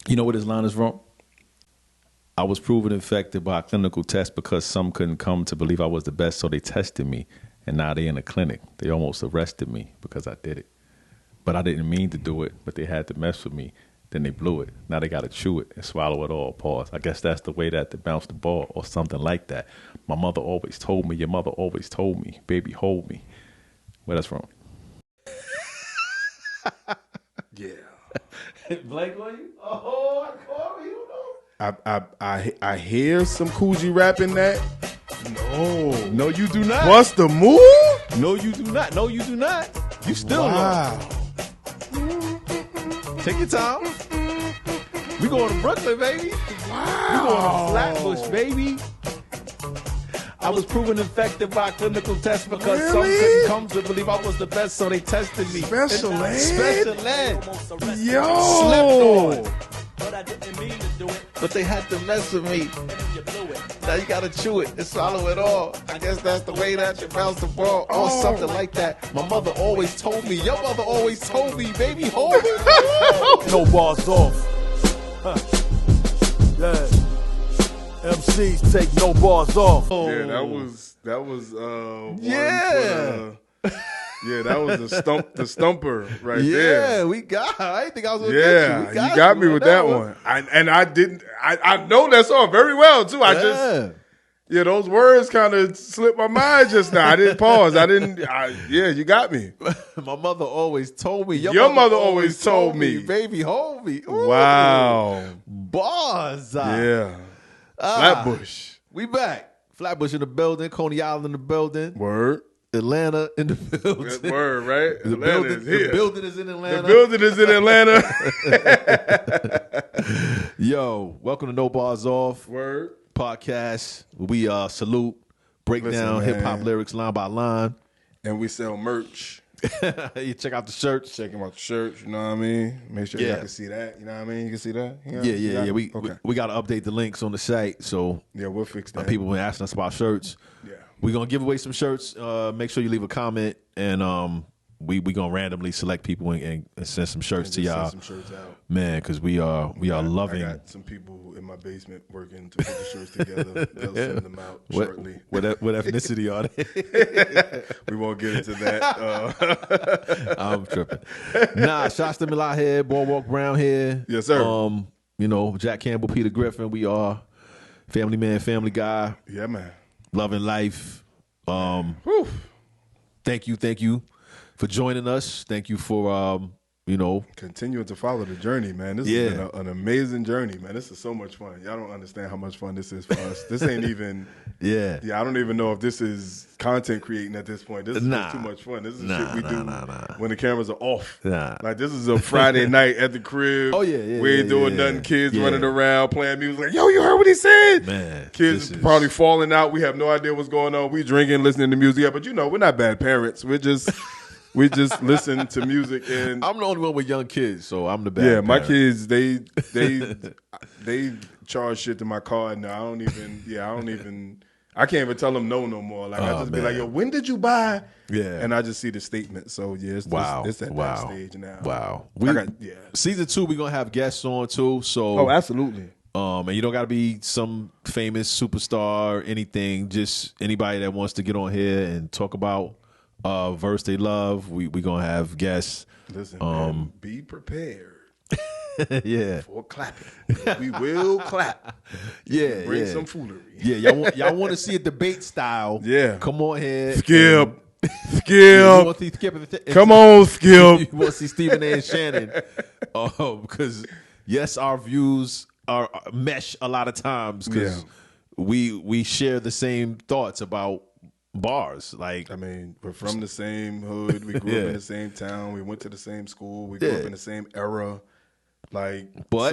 You know what his line is wrong? I was proven infected by a clinical test because some couldn't come to believe I was the best, so they tested me, and now they in a clinic. They almost arrested me because I did it. But I didn't mean to do it, but they had to mess with me. Then they blew it. Now they got to chew it and swallow it all. Pause. I guess that's the way that they bounce the ball or something like that. My mother always told me, your mother always told me, baby, hold me. Where that's from? Yeah. Blank on you? Oh, I call you. I hear some Coogee rap in that. No, you do not. What's the move? No, you do not. No, you do not. You still Wow. know. Take your time. We going to Brooklyn, baby. Wow. We going to Flatbush, baby. I was proven infected by a clinical test because some couldn't come to believe I was the best, so they tested me. Special ed? Special ed. Yo. Slept on. But they had to mess with me. Now you gotta chew it and swallow it all. I guess that's the way that you bounce the ball or something like that. My mother always told me. Your mother always told me, baby, hold me. No bars off. Huh. Yeah. MCs take no bars off. Yeah, that was one Yeah. Yeah, that was the stumper right Yeah, there. we got. I didn't think I was gonna Yeah, get you. you got me with that one. I know that song very well too. Yeah. Those words kind of slipped my mind just now. I didn't pause. You got me. My mother always told me. Your mother always told me. Baby, hold me. Ooh. Wow. Bars. Yeah. Flatbush. We back. Flatbush in the building. Coney Island in the building. Word. Atlanta in the building. Good word, right? The building is in Atlanta. The building is in Atlanta. Yo, welcome to No Bars Off. Word. Podcast. We salute, break Listen, down man. hip hop lyrics line by line. And we sell merch. You check out the shirts. Check them out the shirts, you know what I mean? Make sure y'all can see that. You know what I mean? You can see that? Yeah. We got to update the links on the site. So yeah, we'll fix that. people been asking us about shirts. Yeah. We're going to give away some shirts. Make sure you leave a comment, and we going to randomly select people and send some shirts to y'all. Send some shirts out. Man, because we are loving. I got some people in my basement working to put the shirts together. They'll send them out shortly. What ethnicity are they? We won't get into that. I'm tripping. Nah, shots to Millah here, Boardwalk Brown here. Yes, sir. Jack Campbell, Peter Griffin. We are family man, family guy. Yeah, man. Loving life. Whew. Thank you for joining us. Thank you for continuing to follow the journey, man. This has been an amazing journey, man. This is so much fun. Y'all don't understand how much fun this is for us. This ain't even I don't even know if this is content creating at this point. This is just too much fun. This is shit we do when the cameras are off. Like this is a Friday night at the crib. Oh yeah. We ain't doing nothing. Kids running around playing music like, yo, you heard what he said? Man. Kids probably falling out. We have no idea what's going on. We drinking, listening to music. Yeah, but we're not bad parents. We just listen to music, and I'm the only one with young kids, so I'm the bad. Yeah, my parent. kids they charge shit to my car, and I can't even tell them no more. Like I just be like, yo, when did you buy? Yeah, and I just see the statement. So yeah, it's at that stage now. Wow, season 2 we're gonna have guests on too. So absolutely. And you don't got to be some famous superstar or anything. Just anybody that wants to get on here and talk about verse they love. We gonna have guests. Listen, man, be prepared. Yeah, for clapping. We will clap. Bring some foolery. Yeah, y'all want to see a debate style? Yeah, come on here. Skip. Skip. Come on, Skip. You want to see Stephen A. and Shannon? Because yes, our views are mesh a lot of times because we share the same thoughts about bars. Like, I mean, we're from the same hood. We grew up in the same town. We went to the same school. We grew up in the same era. Like, but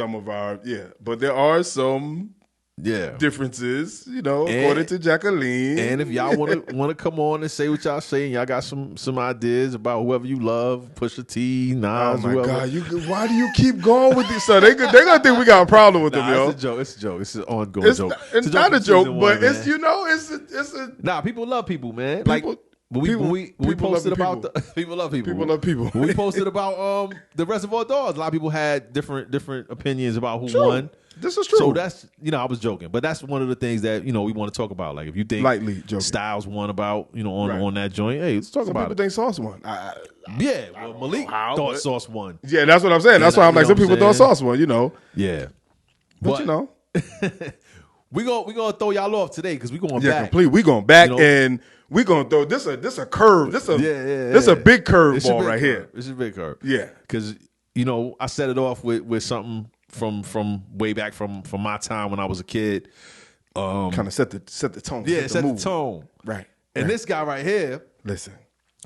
there are some differences, according to Jacqueline. And if y'all want to come on and say what y'all saying, y'all got some ideas about whoever you love, Pusha T, Nas, oh my whoever. God, why do you keep going with this? So they gonna think we got a problem with them, yo. It's a joke. It's an ongoing joke. It's not a joke, but it's a. Nah, people love people, man. People, when we posted about the people love people. People love people. When we posted about the Reservoir Dogs, a lot of people had different opinions about who won. This is true. So that's, I was joking, but that's one of the things that we want to talk about. Like if you think lightly joking. Styles won about on that joint, hey, let's talk about it. Some people think Sauce won. Well, Malik thought Sauce won. Yeah, that's what I'm saying. That's why I'm like, some people thought Sauce won. Yeah, but we gonna throw y'all off today because we going back. Yeah, complete. We going back and we gonna throw this a curve. This a big curveball right here. This is a big curve. Yeah, because I set it off with something from way back from my time when I was a kid. Kind of set the tone. Yeah, set the tone. Right. And this guy right here. Listen,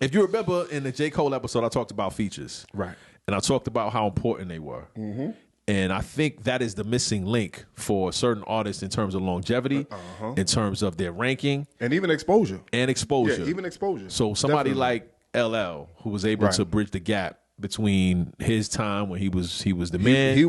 if you remember in the J. Cole episode, I talked about features. Right. And I talked about how important they were. Mm-hmm. And I think that is the missing link for certain artists in terms of longevity, in terms of their ranking. And even exposure. Yeah, even exposure. So somebody like LL, who was able to bridge the gap between his time when he was the man. He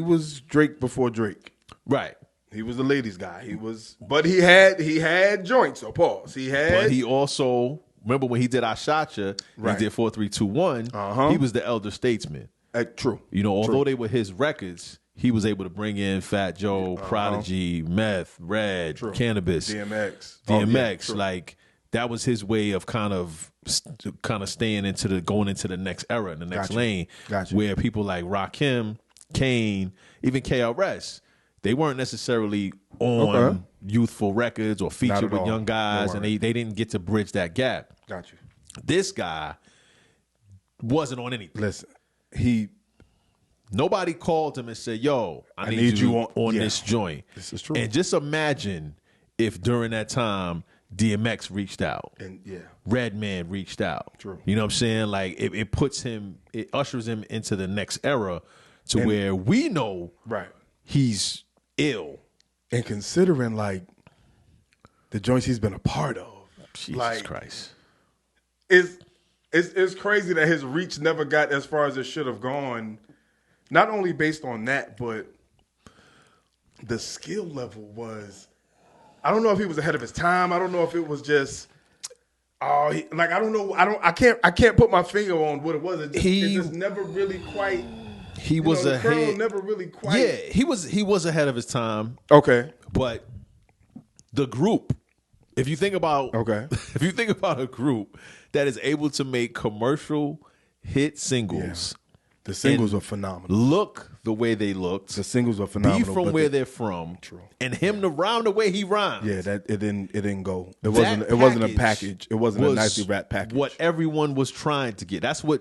was Drake before Drake. Right. He was the ladies guy. But he had joints. So pause. But he also, remember when he did I Shot Ya, he did 4 3 2 1. He was the elder statesman. True. Although they were his records, he was able to bring in Fat Joe, Prodigy, Meth, Red, Cannabis, DMX. Like that was his way of kind of staying going into the next era, the next lane, where people like Rakim, Kane, even KRS, they weren't necessarily on youthful records or featured with young guys, and they didn't get to bridge that gap. Got you. This guy wasn't on anything. Listen. Nobody called him and said, "Yo, I need you on this joint." This is true. And just imagine if during that time DMX reached out, and Redman reached out. True. You know what I'm saying? Like it ushers him into the next era to where we know he's ill. And considering like the joints he's been a part of, Jesus Christ, It's crazy that his reach never got as far as it should have gone. Not only based on that, but the skill level was. I don't know if he was ahead of his time. I don't know if it was just. I don't know. I can't put my finger on what it was. It just never really quite. He was ahead. Never really quite. Yeah, he was ahead of his time. Okay, but the group. If you think about a group that is able to make commercial hit singles, the singles are phenomenal. Look the way they looked. The singles are phenomenal. Be from where they're from. True. And him to rhyme the way he rhymes. Yeah, that it didn't go. It wasn't a package. It wasn't a nicely wrapped package. What everyone was trying to get. That's what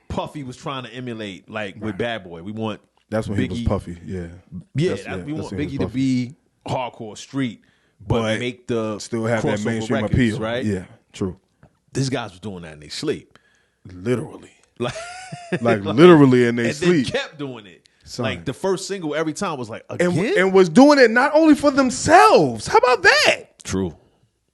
Puffy was trying to emulate. Like with Bad Boy, we want. That's when Biggie, he was Puffy. Yeah. We want Biggie to be hardcore street. But make the still have that mainstream appeal, right? Yeah, true. These guys was doing that in their sleep, literally, like literally in their sleep. They kept doing it. Son. Like the first single every time was like again, and was doing it not only for themselves. How about that? True.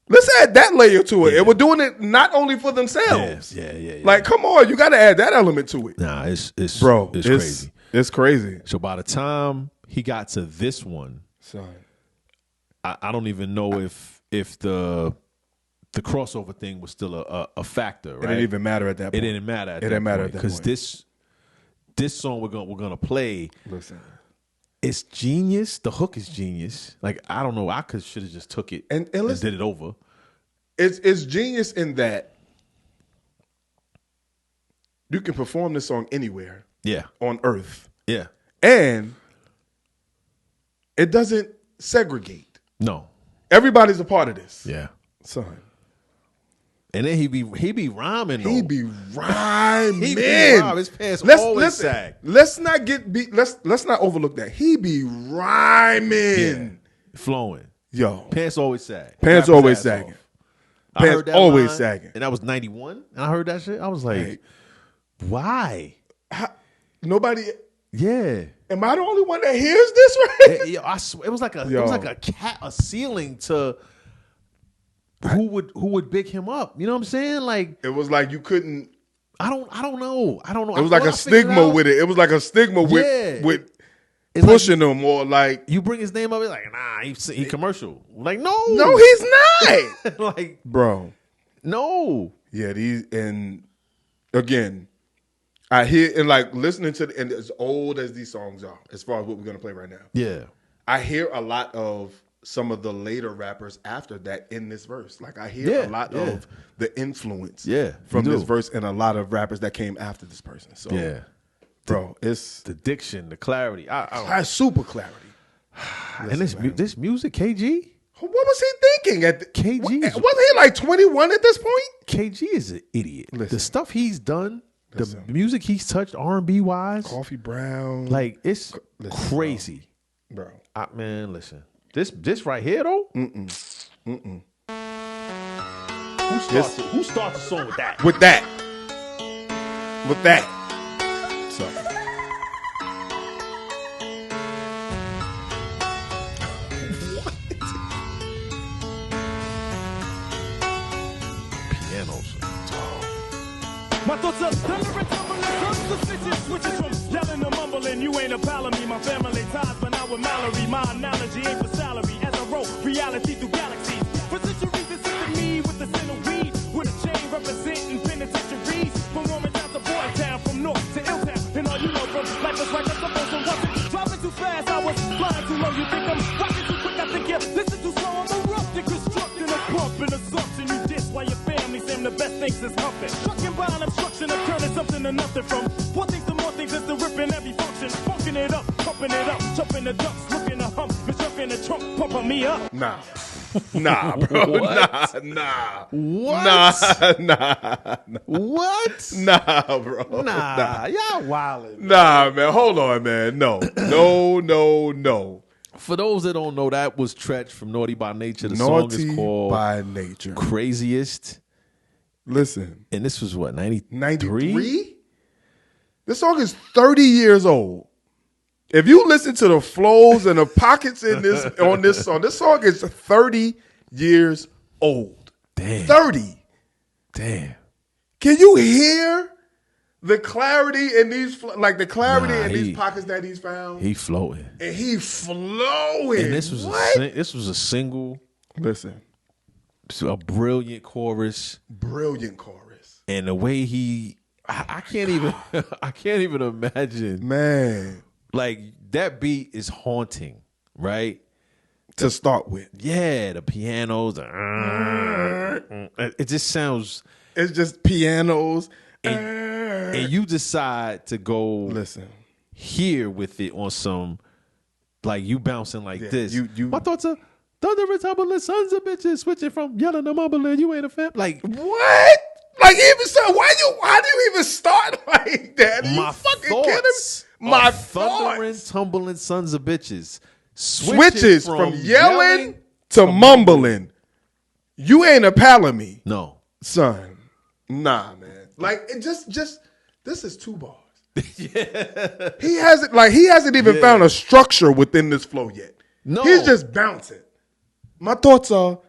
Let's add that layer to it. And we're doing it not only for themselves. Yeah. Like, come on, you got to add that element to it. Nah, it's crazy. It's crazy. So by the time he got to this one, son. I don't even know if the crossover thing was still a factor, right? It didn't even matter at that point. It didn't matter at that point. It didn't matter at that point. Because this song we're gonna play, listen, it's genius. The hook is genius. Like, I don't know, I should have just took it and did it over. It's genius in that you can perform this song anywhere. Yeah. On earth. Yeah. And it doesn't segregate. No. Everybody's a part of this. Yeah. Son. And then he be rhyming though. He be rhyming. His pants always sag. Let's not overlook that. He be rhyming. Yeah. Flowing. Yo. Pants always sag. Pants always sagging. Pants always sagging. And that was 91. And I heard that shit. I was like, why? Nobody. Yeah. Am I the only one that hears this right? Yeah, I swear, it was like a ceiling to who would big him up. You know what I'm saying? Like, it was like you couldn't. I don't know. It was like a stigma with it. It was like a stigma with pushing him, or like you bring his name up, it's like, nah, he commercial. Like, no, he's not. Like, bro, No. Yeah, and again, I hear and like listening to and as old as these songs are, as far as what we're gonna play right now. Yeah. I hear a lot of some of the later rappers after that in this verse. Like I hear a lot of the influence from this verse and a lot of rappers that came after this person. So bro, it's the diction, the clarity. I super clarity. And this music, KG? What was he thinking at KG? Wasn't he like 21 at this point? KG is an idiot. Listen. The stuff he's done, the music he's touched R&B wise, Coffee Brown, like it's crazy, bro. Man, listen, this right here though. Who starts the song with that? With that. So. My thoughts are thunder and tumbling, guns are stitches, switches from yelling to mumbling. You ain't a pal of me, my family ties, but not with Mallory. My analogy ain't for salary, as I roll reality through galaxies. For centuries, it's to me with the sin of weed, with a chain representing penitentiaries. From Roman town to Boy Town, from North to Illtown, and all you know from life is right, that's supposed to wasn't. Dropping too fast, I was flying too low. You think I'm rocking too quick, I think you listen too slow. I'm erupting, constructing a pump and assumption. You diss while your family saying the best things is humping. Trucking by an obstruction of turning something to nothing from one thing to more things is the ripping every function. Funking it up, pumping it up, jumping the ducks, looking the hump, misjumping the trunk, pumping me up. Nah, bro. What? Nah. What? Nah. What? Nah, bro. Nah. Y'all wildin'. Nah, man. Hold on, man. No. For those that don't know, that was Treach from Naughty by Nature. The Naughty song is called by Nature. Craziest. Listen. And this was what, 93? 93? This song is 30 years old. If you listen to the flows and the pockets in this this song is 30 years old. Damn. 30. Damn. Can you hear the clarity in these these pockets that he's found? He floating. And he flowing. And this was a single. Listen. A brilliant chorus. And the way I can't even imagine. Man. Like that beat is haunting, right? To start with. Yeah, the pianos. It just sounds. It's just pianos. And you decide to go here with it on some, like you bouncing like this. My thoughts are thunder and tumbling sons of bitches switching from yelling to mumbling. You ain't a fan. Like what? Like even so, why do you even start like that? Are you fucking kidding me? My thundering, tumbling sons of bitches switches from yelling to mumbling. You ain't a pal of me. No, son. Nah, man. Like it just this is 2 bars. Yeah. He hasn't even found a structure within this flow yet. No. He's just bouncing. My thoughts are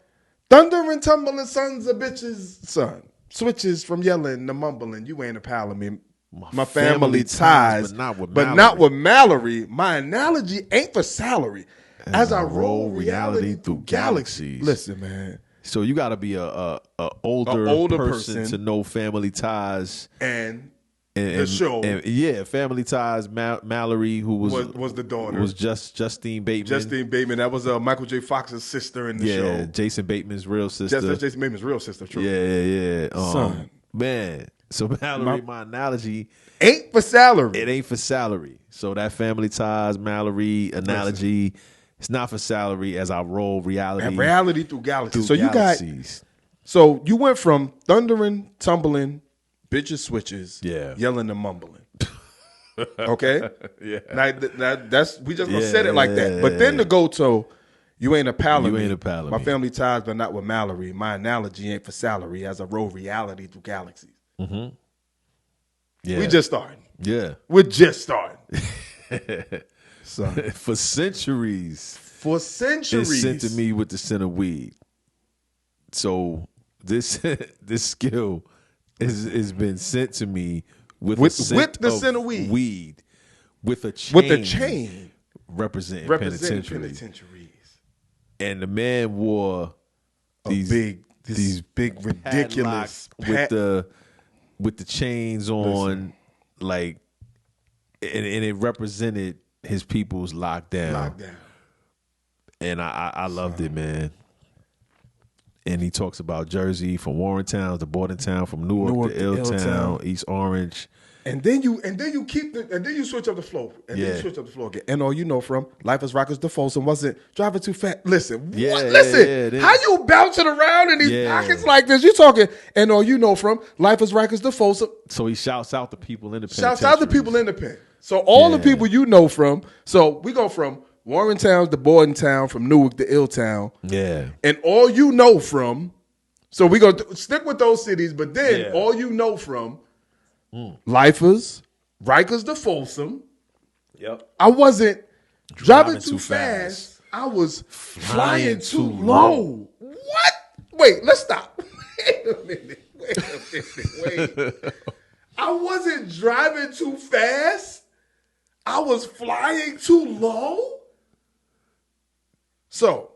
thunder and tumbling sons of bitches, son. Switches from yelling to mumbling. You ain't a pal of me. My family ties, but not with Mallory. My analogy ain't for salary. As I roll reality through galaxies. Listen, man. So you got to be a older person to know Family Ties and the show. And Family Ties. Mallory, who was the daughter, was Justine Bateman. Justine Bateman. That was Michael J. Fox's sister in the show. Yeah, Jason Bateman's real sister. That's Jason Bateman's real sister. True. Yeah. Son, man. So Mallory, my analogy ain't for salary. It ain't for salary. So that Family Ties, Mallory analogy, it's not for salary. As I roll reality through galaxies. So you went from thundering, tumbling, bitches switches, yelling and mumbling. Okay, Now that's we just gonna set it like that. But then to go to you ain't a pal of me. My family ties, but not with Mallory. My analogy ain't for salary. As I roll reality through galaxies. Mm-hmm. Yeah. We just starting. Yeah. We're just starting. For centuries. It's sent to me with the scent of weed. So this skill has been sent to me with the scent of weed. With a chain. Representing penitentiaries. And the man wore these these big ridiculous with the chains on, like, and it represented his people's lockdown. And I loved it, man. And he talks about Jersey from Warrentown to Bordentown, from Newark to Illtown, East Orange. And then you switch up the flow. And then you switch up the flow again. And all you know from Life is Rockers the Folsom wasn't driving too fast. Listen, how you bouncing around in these pockets like this? You talking, and all you know from Life is Rockers the Folsom. So he shouts out the people in the pen. Shouts out the people in the pen. So all the people you know from, so we go from Warrentown to Bordentown, from Newark to Illtown. Yeah. And all you know from, so we going to stick with those cities, but then all you know from Lifers, Rikers to Folsom. Yep. I wasn't driving too fast. I was flying too low. What? Wait, let's stop. Wait a minute. Wait. I wasn't driving too fast. I was flying too low. So,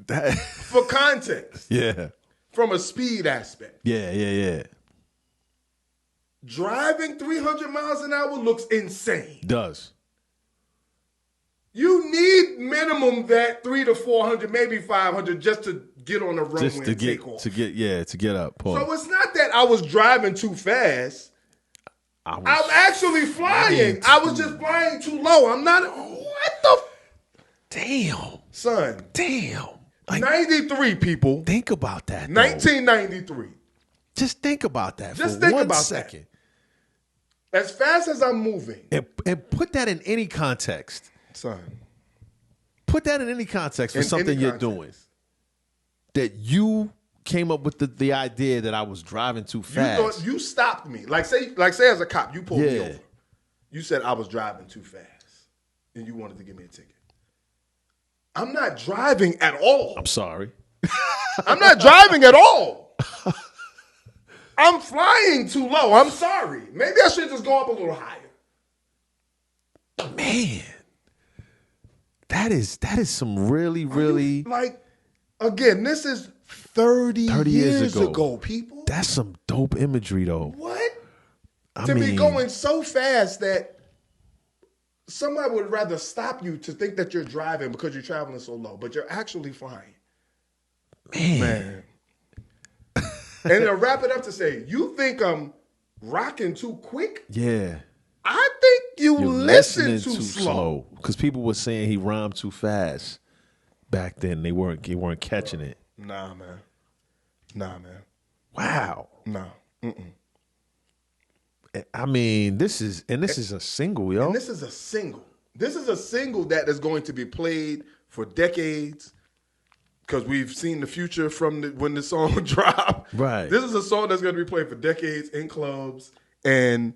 for context. From a speed aspect. Yeah. Driving 300 miles an hour looks insane. Does. You need minimum that 300 to 400, maybe 500 just to get on the runway and take off. To get up. Pause. So it's not that I was driving too fast. I'm actually flying. I was just flying too low. I'm not. What the? Damn. Son. Damn. Like, 93 people. Think about that. 1993. Just think about that just for think 1 about second. That. As fast as I'm moving. And put that in any context. Son. Put that in any context for something you're doing. That you came up with the idea that I was driving too fast. You stopped me. Like say as a cop, you pulled me over. You said I was driving too fast. And you wanted to give me a ticket. I'm not driving at all. I'm sorry. I'm not driving at all. I'm flying too low. I'm sorry. Maybe I should just go up a little higher. Man. That is some really like, again, this is 30 years ago, people. That's some dope imagery, though. What? To be going so fast that somebody would rather stop you to think that you're driving because you're traveling so low, but you're actually flying. Man. And to wrap it up to say, you think I'm rocking too quick? Yeah. I think you're listening too slow. Because people were saying he rhymed too fast back then. They weren't catching it. Nah, man. Wow. Nah. I mean, this is a single, yo. And this is a single. This is a single that is going to be played for decades because we've seen the future from when the song dropped. Right. This is a song that's going to be played for decades in clubs. And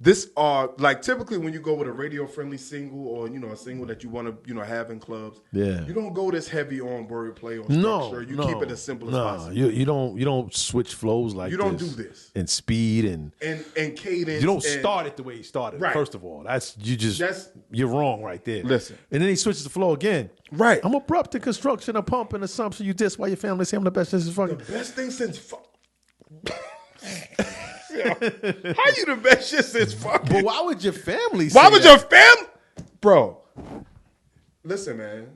this are like typically when you go with a radio friendly single or a single that you want to have in clubs. Yeah. You don't go this heavy on wordplay or structure. You keep it as simple as possible. You don't switch flows like this. You don't do this. And speed and cadence. You don't start it the way he started. Right. First of all, you're wrong right there. Listen. And then he switches the flow again. Right. I'm abrupt in construction, a pump, and assumption. You diss while your family say I'm the best. This is fucking the best thing since. How you the best shit since fucking? But why would your family say Why would your family? Bro, listen, man.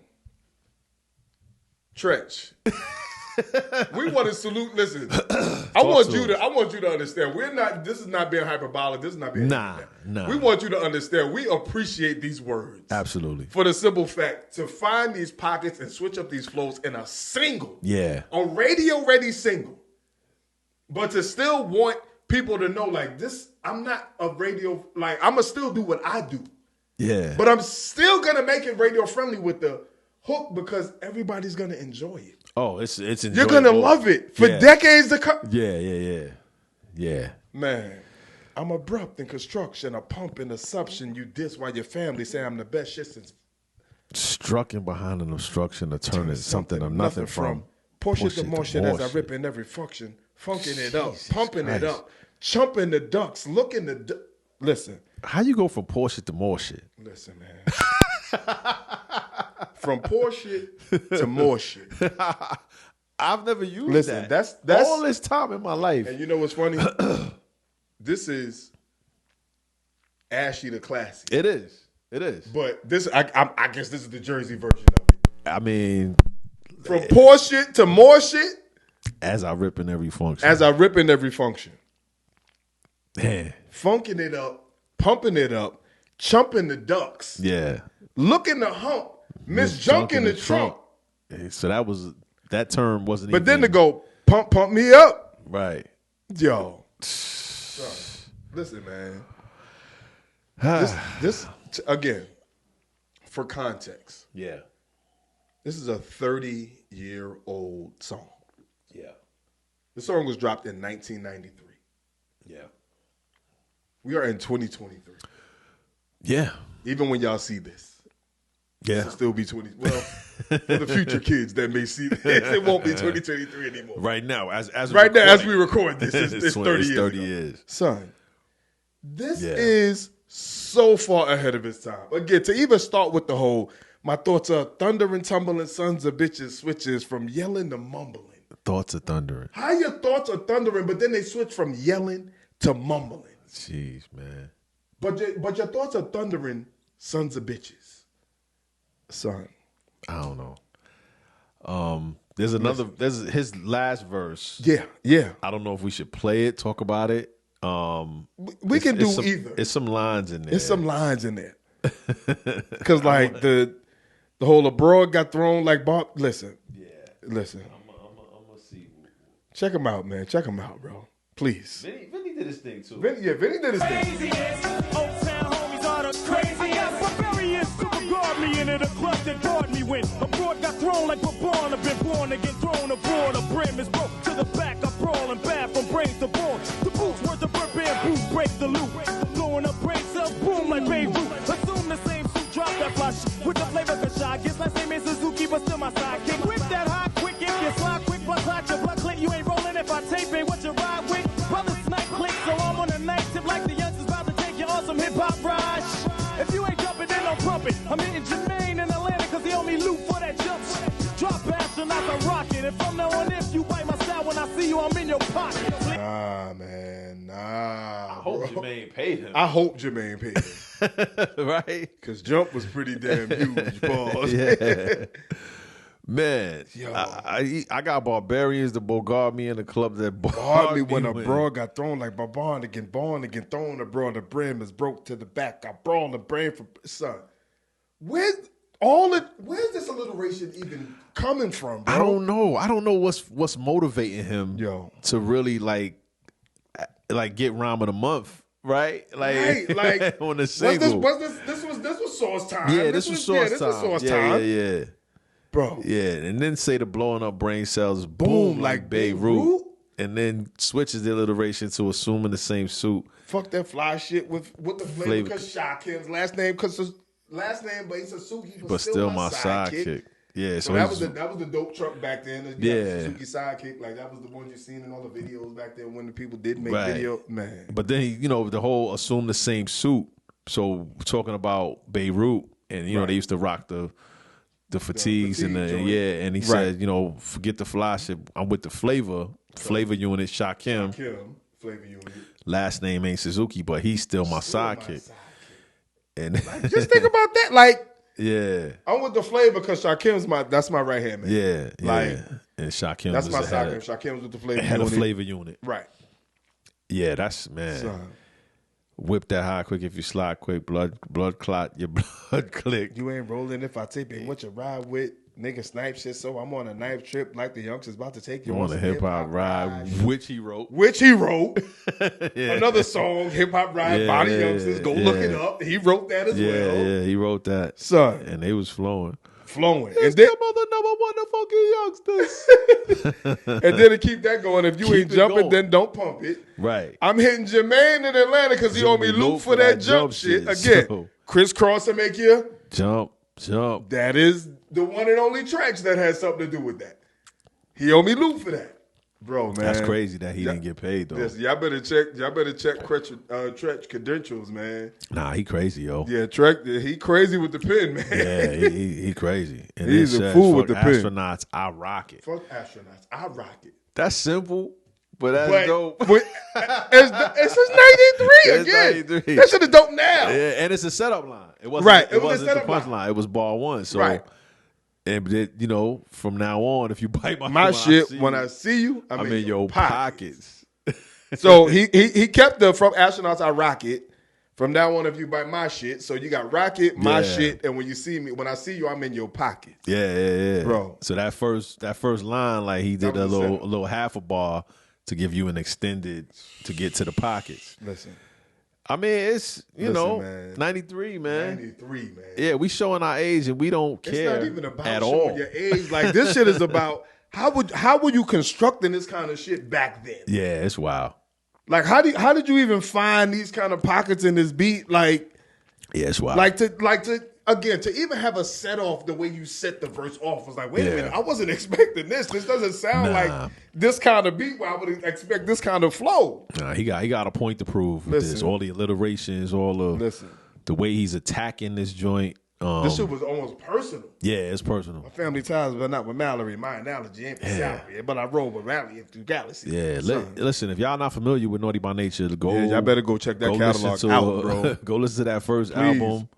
Treach. We want to salute. Listen, I want you to understand. This is not being hyperbolic. This is not being nah. We want you to understand. We appreciate these words. Absolutely. For the simple fact, to find these pockets and switch up these flows in a single. Yeah. A radio ready single. But to still want people to know, like, this, I'm not a radio, like, I'm going to still do what I do. Yeah. But I'm still going to make it radio friendly with the hook because everybody's going to enjoy it. Oh, it's enjoyable. You're going to love it for decades to come. Yeah. Man, I'm abrupt in construction, a pump in assumption. You diss while your family say I'm the best shit since. Struck in behind an obstruction, a turn is something or nothing from. Push it to more shit as I rip in every function. Funking it up, pumping it up, chumping the ducks, looking the Listen. How you go from poor shit to more shit? Listen, man. From poor shit to more shit. I've never used that. That's all this time in my life. And you know what's funny? This is Ashy the Classy. It is. But this, I guess this is the Jersey version of it. I mean, from poor shit to more shit. As I rip in every function. Man. Funking it up, pumping it up, chumping the ducks. Yeah. Looking the hump, Miss Junk in the trunk. So that term wasn't but even. But then to go, pump me up. Right. Yo. Listen, man. this again, for context. Yeah. This is a 30-year-old song. Yeah. The song was dropped in 1993. Yeah. We are in 2023. Yeah. Even when y'all see this. Yeah. It'll still be 20. Well, for the future kids that may see this, it won't be 2023 anymore. Right now, as we record this, it's 30 years. 30 years. Son, this is so far ahead of its time. Again, to even start with the whole, my thoughts are thundering, tumbling, sons of bitches, switches from yelling to mumbling. Thoughts are thundering. How your thoughts are thundering, but then they switch from yelling to mumbling. Jeez, man. But your thoughts are thundering, sons of bitches. Son. I don't know. There's another. There's his last verse. Yeah. I don't know if we should play it, talk about it. We can do either. It's some lines in there. There's some lines in there. Because like the whole abroad got thrown like Bob. Listen. Yeah. Listen. I'm gonna see. Check him out, man. Check him out, bro. Please. Vinny did his thing too. Vinny did his thing. Me into the club that guard me when abroad got thrown like we're born. I've been born again, thrown abroad. A brim is broke to the back. I brawl and bad from brains to bone. The boots worth the bird bamboo, break the loop. Blowing up brain cells, boom like Beirut. Assume the same suit, drop that flash with the flavor of shot. Guess my same as Suzuki, but still my sidekick. Whip that hot quick if you slide quick, but hot your blood click. You ain't rolling if I tape it. What you ride with? Brother snipe click, so I'm on a night tip like the youngsters about to take you on some hip hop rush. If you ain't jumping, then don't pump it. I'm hitting Jermaine in Atlanta cause he owe me loot for that jump. Drop astronauts a rocket. And from now on, if you bite my style when I see you, I'm in your pocket. Nah, man. Nah. I hope Jermaine paid him. Right? Because Jump was pretty damn huge, boss. Yeah. Man, yo, I got barbarians to bogard me in the club that barred me when abroad got thrown like born again, thrown abroad. The brim is broke to the back. I brawl the brain for son. Where's this alliteration even coming from, bro? I don't know what's motivating him to really like get rhyme of the month, right? Like on the single. This was Sauce time. Yeah, this was Sauce time. Yeah. Bro. Yeah, and then say the blowing up brain cells boom like Beirut. And then switches the alliteration to assuming the same suit. Fuck that fly shit with the flavor because Shakim's last name but he's a Suzuki, but still my sidekick. Yeah, so that was the dope truck back then. Suzuki sidekick, like that was the one you seen in all the videos back then when the people did make video. Man, but then the whole assume the same suit. So talking about Beirut, and they used to rock the fatigues and and he said, forget the fly shit. I'm with the flavor unit, Shakim. Flavor unit. Last name ain't Suzuki, but he's still my sidekick. And just think about that, like. Yeah, I'm with the flavor because Shakim's that's my right hand man. Yeah, and Shakim. That's my sidekick. Shakim's with the flavor unit. Had a flavor unit, right? Yeah, that's man. Son. Whip that high quick if you slide quick. Blood clot, your blood click. You ain't rolling if I tape it. What you ride with? Nigga snipe shit. So I'm on a knife trip like the youngsters about to take you on a hip hop ride, which he wrote. Another song, hip hop ride. Body youngsters. Go look it up. He wrote that as well. Yeah, he wrote that. Son, and they was flowing. And then mother number one, the fucking youngsters. And then to keep that going, if you ain't jumping, then don't pump it. Right. I'm hitting Jermaine in Atlanta because he owe me loot for that jump shit. Again, so, crisscross to make you jump. That is the one and only tracks that has something to do with that. He owe me loot for that. Bro, man, that's crazy that he didn't get paid though. Yes, y'all better check Treach credentials, man. Nah, he crazy, yo. Yeah, Treach, he crazy with the pen, man. Yeah, he crazy. And he's a fool with the pen. Astronauts, I rock it. Fuck astronauts, I rock it. That's simple, but that's dope. It's just 93 again. 93. That shit is dope now. Yeah, and it's a setup line. It wasn't. It wasn't the punchline. It was bar one. So. Right. And you know, from now on, if you bite my shit, when I see you, I'm in your pockets. So he kept the from astronauts I rock it. From now on, if you bite my shit, so you got rocket, my shit, and when I see you, I'm in your pocket. Yeah, bro. So that first line, like he did a little half a bar to give you an extended to get to the pockets. Listen. I mean, it's, man. 93, man. 93, man. Yeah, we showing our age and we don't care. It's not even about at showing all. your age. Like, this shit is about how were you constructing this kind of shit back then? Yeah, it's wild. Like, how did you even find these kind of pockets in this beat? Like, yeah, it's wild. Like to even have a set off the way you set the verse off was like, wait a minute, I wasn't expecting this. This doesn't sound like this kind of beat where I would expect this kind of flow. Nah, he got a point to prove with this. All the alliterations, all the way he's attacking this joint. This shit was almost personal. Yeah, it's personal. My family ties, but not with Mallory. My analogy ain't for salary, but I roll with Rally through Galaxy. Yeah, listen, if y'all not familiar with Naughty by Nature, y'all better go check that catalog out, bro. Go listen to that first album.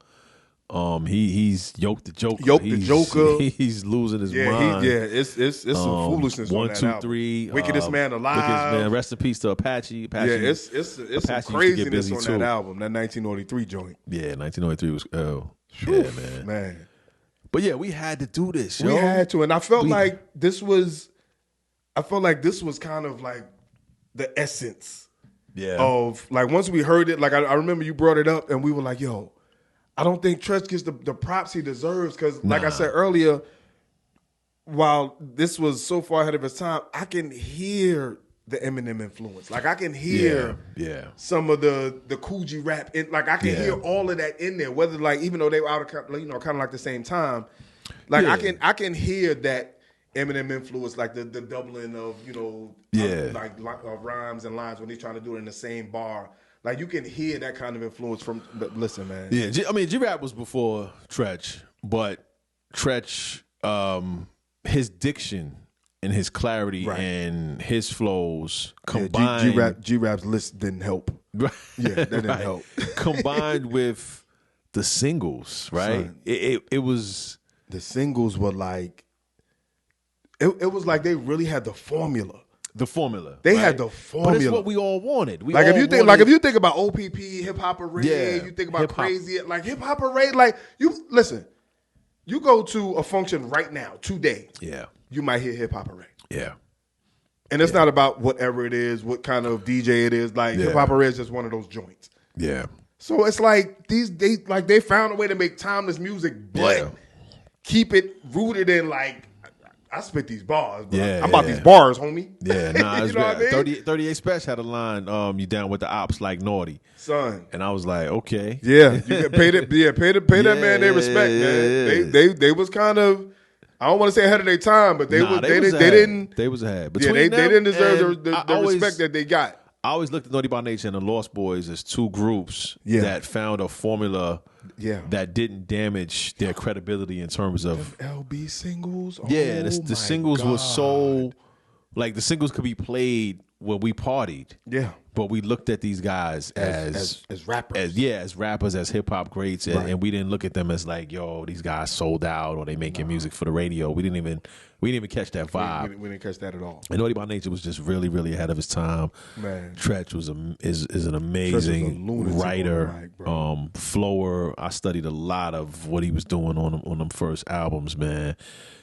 He's Yoked the Joker. He's losing his mind. It's some foolishness. 1, 2, 3. Wickedest Man Alive. Wickedest Man. Rest in peace to Apache. It's some craziness on that album. That 1903 joint. Yeah, 1903 was. Man. But yeah, we had to do this. We had to, and I felt like this was kind of like the essence. Yeah. Of like once we heard it, like I remember you brought it up, and we were like, yo. I don't think Treach gets the props he deserves because, like I said earlier, while this was so far ahead of his time, I can hear the Eminem influence. Like, I can hear some of the Coogee rap. Like, I can hear all of that in there, whether, like, even though they were out of, kind of like the same time. Like, I can hear that Eminem influence, like the doubling of, rhymes and lines when he's trying to do it in the same bar. Like, you can hear that kind of influence from, listen, man. Yeah, G-Rap was before Treach, but Treach, his diction and his clarity and his flows combined. G-Rap's list didn't help. Yeah, that didn't help. Combined with the singles, right? Son, it was. The singles were like, it was like they really had the formula. They had the formula. But it's what we all wanted. If you think about OPP, Hip Hop Parade, you think about hip-hop. Crazy, like Hip Hop Parade, like you listen. You go to a function right now, today. Yeah, you might hear Hip Hop Parade. Yeah, and it's not about whatever it is, what kind of DJ it is. Like Hip Hop Parade is just one of those joints. Yeah. So it's like they found a way to make timeless music, but keep it rooted in like. I spit these bars, bro. I'm about these bars, homie. Yeah, nah, it's what I mean? 38 Special had a line, you down with the ops like Naughty. Son. And I was like, okay. Yeah, you can pay that that man their respect, man. They was kind of, I don't want to say ahead of their time, but they didn't. They was ahead. They didn't deserve the respect that they got. I always looked at Naughty by Nature and the Lost Boys as two groups that found a formula that didn't damage their credibility in terms of LB singles. The singles were so like the singles could be played when we partied. Yeah. But we looked at these guys as rappers. As rappers, as hip hop greats, and we didn't look at them as like, yo, these guys sold out or they making music for the radio. We didn't even catch that vibe. We didn't catch that at all. And Naughty by Nature was just really, really ahead of his time. Man, Treach is an amazing writer, flower. I studied a lot of what he was doing on them first albums, man.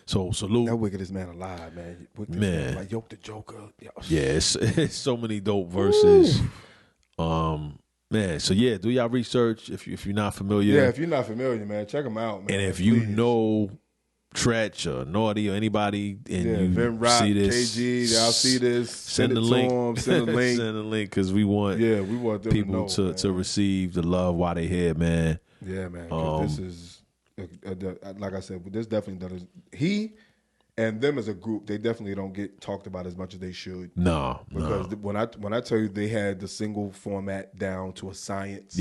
So salute. That Wickedest Man Alive, man. Man. Like Yoke the Joker. Yeah, it's so many dope verses. Man, so yeah, do y'all research if you're not familiar. Yeah, if you're not familiar, man, check them out, man. And if you know Treach or Naughty or anybody and you Vin Rock, see this, KG, y'all see this, send the link. Send the link. Send the link because we want them people to receive the love while they here, man. Yeah, man. This is like I said, this definitely does. He And them as a group, they definitely don't get talked about as much as they should. Because when I tell you they had the single format down to a science,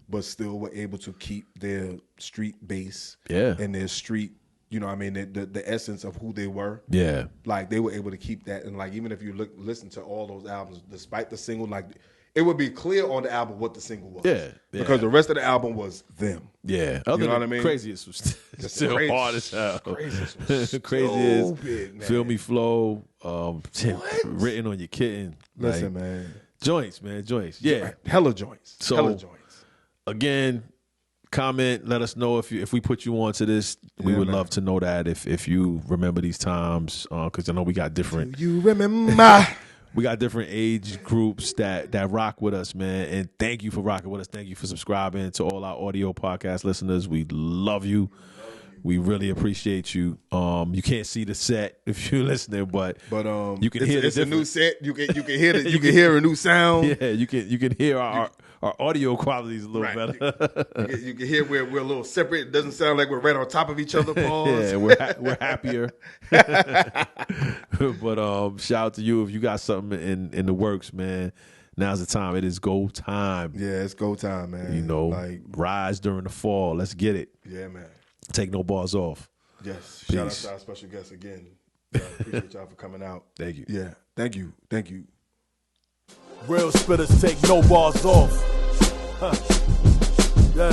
but still were able to keep their street base, and their street, you know what I mean, the essence of who they were. Yeah. Like they were able to keep that, and like even if you listen to all those albums, despite the single, like it would be clear on the album what the single was. Yeah. Because the rest of the album was them. Yeah. You know what I mean? Craziest was still hard as hell. Craziest was Craziest. stupid, man. Feel Me Flow. Written on Your Kitten. Listen, man. Joints, man. Joints. Yeah. Hella joints. So, hella joints. Again, comment. Let us know if we put you on to this. We would love to know that if you remember these times. Because I know we got different. Do you remember? We got different age groups that rock with us, man. And thank you for rocking with us. Thank you for subscribing to all our audio podcast listeners. We love you. We really appreciate you. You can't see the set if you're listening, but you can hear it's a new set. You can hear you can hear a new sound. Yeah, you can hear our audio quality is a little better. You can hear we're a little separate. It doesn't sound like we're right on top of each other. Pause. Yeah, we're happier. But shout out to you if you got something in the works, man. Now's the time. It is go time. Yeah, it's go time, man. You know, rise during the fall. Let's get it. Yeah, man. Take no bars off. Yes. Peace. Shout out to our special guest again. Appreciate y'all for coming out. Thank you. Yeah. Thank you. Thank you. Real spitters take no bars off. Yeah.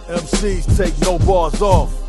MCs take no bars off.